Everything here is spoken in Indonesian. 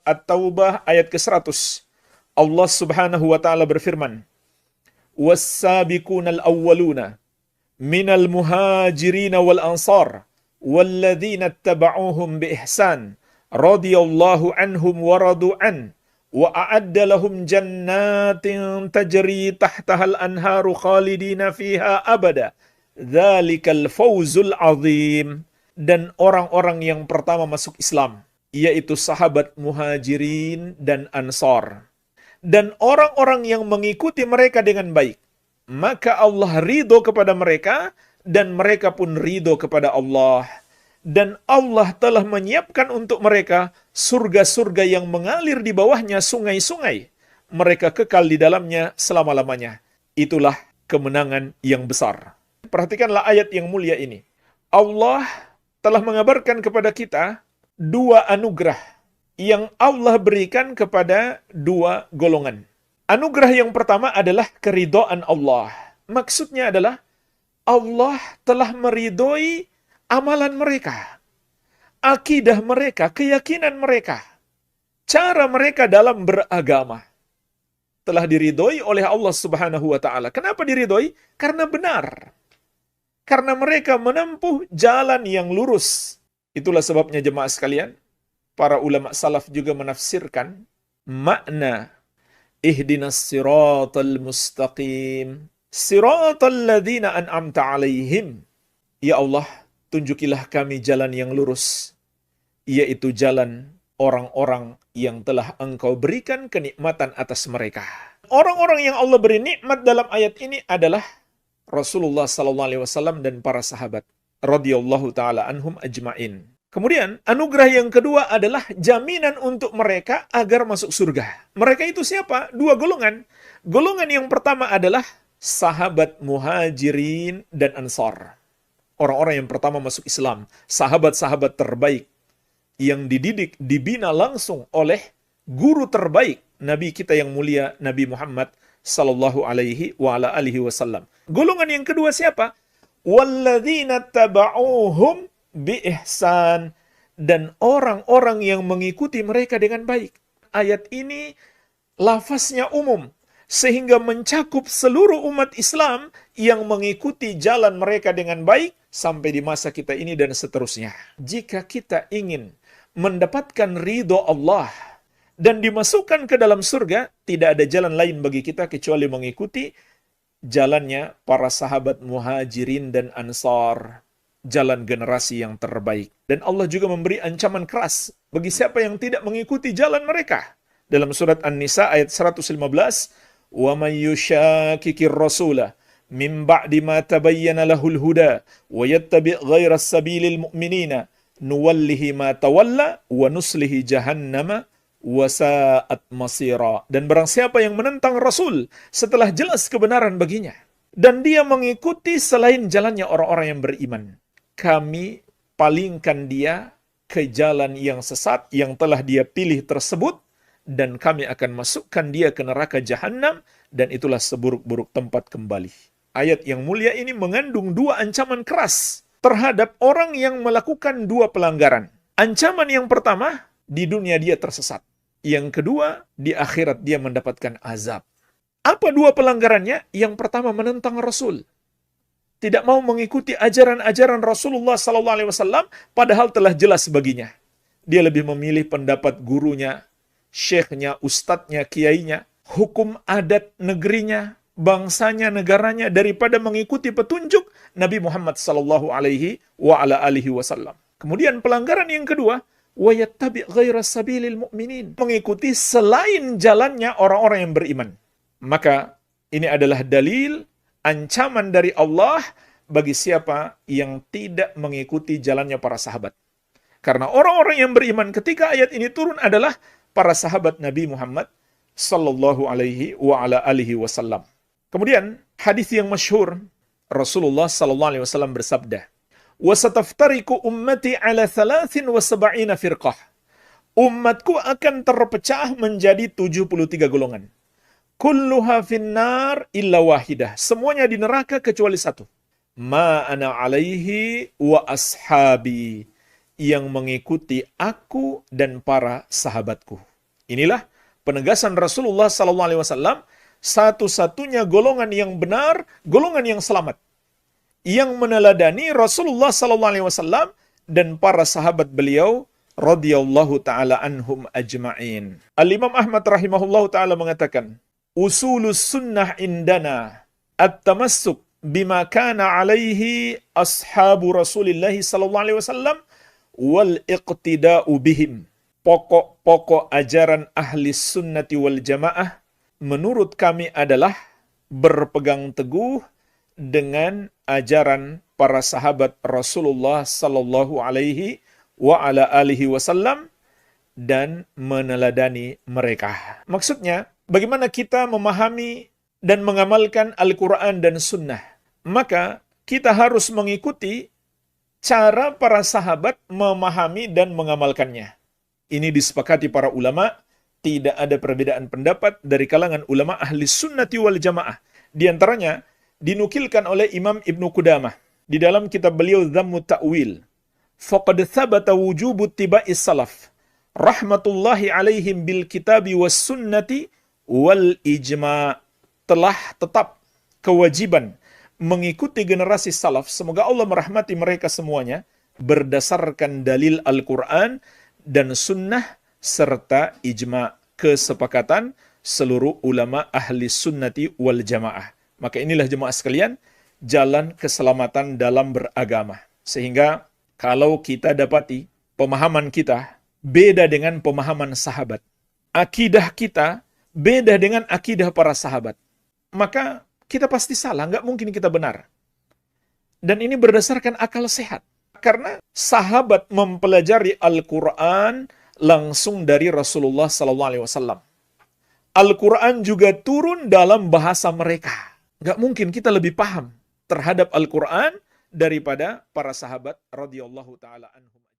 At-Taubah ayat ke-100. Allah Subhanahu wa taala berfirman, "Was-sabiqunal awwaluna minal muhajirin wal ansar walladzina ittaba'uuhum bi ihsan radhiyallahu anhum wa radu an wa a'adda lahum jannatin tajri tahtahal anharu khalidina fiha abada dzalikal fawzul azim." Dan orang-orang yang pertama masuk Islam, yaitu sahabat muhajirin dan ansar, dan orang-orang yang mengikuti mereka dengan baik, maka Allah ridho kepada mereka, dan mereka pun ridho kepada Allah. Dan Allah telah menyiapkan untuk mereka surga-surga yang mengalir di bawahnya sungai-sungai. Mereka kekal di dalamnya selama-lamanya. Itulah kemenangan yang besar. Perhatikanlah ayat yang mulia ini. Allah telah mengabarkan kepada kita dua anugerah yang Allah berikan kepada dua golongan. Anugerah yang pertama adalah keridhaan Allah. Maksudnya adalah Allah telah meridhoi amalan mereka, akidah mereka, keyakinan mereka, cara mereka dalam beragama. Telah diridhoi oleh Allah Subhanahu wa taala. Kenapa diridhoi? Karena benar. Karena mereka menempuh jalan yang lurus. Itulah sebabnya jemaah sekalian, para ulama salaf juga menafsirkan makna ihdinas siratal mustaqim, siratal ladzina an'amta alaihim. Ya Allah, tunjukilah kami jalan yang lurus, yaitu jalan orang-orang yang telah Engkau berikan kenikmatan atas mereka. Orang-orang yang Allah beri nikmat dalam ayat ini adalah Rasulullah sallallahu alaihi wasallam dan para sahabat radhiyallahu taala anhum ajmain. Kemudian anugerah yang kedua adalah jaminan untuk mereka agar masuk surga. Mereka itu siapa? Dua golongan. Golongan yang pertama adalah sahabat muhajirin dan ansar. Orang-orang yang pertama masuk Islam, sahabat-sahabat terbaik yang dididik, dibina langsung oleh guru terbaik Nabi kita yang mulia, Nabi Muhammad sallallahu alaihi wa ala alihi wasallam. Golongan yang kedua siapa? Walladzina taba'uuhum bi ihsan, dan orang-orang yang mengikuti mereka dengan baik. Ayat ini lafaznya umum sehingga mencakup seluruh umat Islam yang mengikuti jalan mereka dengan baik sampai di masa kita ini dan seterusnya. Jika kita ingin mendapatkan ridho Allah dan dimasukkan ke dalam surga, tidak ada jalan lain bagi kita kecuali mengikuti jalannya para sahabat muhajirin dan ansar, jalan generasi yang terbaik. Dan Allah juga memberi ancaman keras bagi siapa yang tidak mengikuti jalan mereka. Dalam surat An-Nisa ayat 115, وَمَنْ يُشَاكِكِ الرَّسُولَ مِنْ بَعْدِ مَا تَبَيَّنَ لَهُ الْهُدَى وَيَتَّبِعْ غَيْرَ السَّبِيلِ الْمُؤْمِنِينَ نُوَلِّهِ مَا تَوَلَّى وَنُصْلِهِ جَهَنَّمَ وَسَاءَتْ مَصِيرًا. Dan barang siapa yang menentang Rasul setelah jelas kebenaran baginya, dan dia mengikuti selain jalannya orang-orang yang beriman, kami palingkan dia ke jalan yang sesat yang telah dia pilih tersebut, dan kami akan masukkan dia ke neraka jahanam, dan itulah seburuk-buruk tempat kembali. Ayat yang mulia ini mengandung dua ancaman keras terhadap orang yang melakukan dua pelanggaran. Ancaman yang pertama, di dunia dia tersesat. Yang kedua, di akhirat dia mendapatkan azab. Apa dua pelanggarannya? Yang pertama, menentang Rasul. Tidak mau mengikuti ajaran-ajaran Rasulullah SAW, padahal telah jelas baginya. Dia lebih memilih pendapat gurunya, syekhnya, ustadznya, kiainya, hukum adat negerinya, bangsanya, negaranya, daripada mengikuti petunjuk Nabi Muhammad SAW. Kemudian pelanggaran yang kedua, وَيَتَّبِعْ غَيْرَ سَبِيلِ الْمُؤْمِنِينَ, mengikuti selain jalannya orang-orang yang beriman. Maka ini adalah dalil ancaman dari Allah bagi siapa yang tidak mengikuti jalannya para sahabat. Karena orang-orang yang beriman ketika ayat ini turun adalah para sahabat Nabi Muhammad sallallahu alaihi wa ala alihi wasallam. Kemudian hadis yang masyhur, Rasulullah sallallahu alaihi wasallam bersabda, وَسَتَفْتَرِكُ أُمَّتِي عَلَى 73 فِرْقَةٍ. Umatku akan terpecah menjadi 73 golongan. Kulluha finnar illa wahidah. Semuanya di neraka kecuali satu. Ma ana alaihi wa ashabi. Yang mengikuti aku dan para sahabatku. Inilah penegasan Rasulullah SAW, satu-satunya golongan yang benar, golongan yang selamat, yang meneladani Rasulullah SAW dan para sahabat beliau radhiyallahu taala anhum ajma'in. Al-Imam Ahmad rahimahullahu taala mengatakan, usulus sunnah indana at-tamassuk bima kana alaihi ashabu Rasulillah sallallahu alaihi wasallam wal iqtida'u bihim. Pokok-pokok ajaran ahli sunnati wal jamaah menurut kami adalah berpegang teguh dengan ajaran para sahabat Rasulullah sallallahu alaihi wa ala alihi wasallam dan meneladani mereka. Maksudnya, bagaimana kita memahami dan mengamalkan Al-Quran dan Sunnah? Maka kita harus mengikuti cara para sahabat memahami dan mengamalkannya. Ini disepakati para ulama, tidak ada perbedaan pendapat dari kalangan ulama ahli sunnati wal jamaah. Di antaranya, dinukilkan oleh Imam Ibnu Qudamah di dalam kitab beliau Dhammu Ta'wil. Faqad thabata wujubu tiba'is salaf rahmatullahi alaihim bil kitabi was sunnati wal ijma'. Telah tetap kewajiban mengikuti generasi salaf, semoga Allah merahmati mereka semuanya, berdasarkan dalil Al-Quran dan sunnah serta ijma', kesepakatan seluruh ulama ahli sunnati wal jamaah. Maka inilah jemaah sekalian, jalan keselamatan dalam beragama. Sehingga kalau kita dapati pemahaman kita beda dengan pemahaman sahabat, akidah kita beda dengan akidah para sahabat, maka kita pasti salah, nggak mungkin kita benar. Dan ini berdasarkan akal sehat. Karena sahabat mempelajari Al-Quran langsung dari Rasulullah SAW. Al-Quran juga turun dalam bahasa mereka. Nggak mungkin kita lebih paham terhadap Al-Quran daripada para sahabat radhiyallahu ta'ala anhum.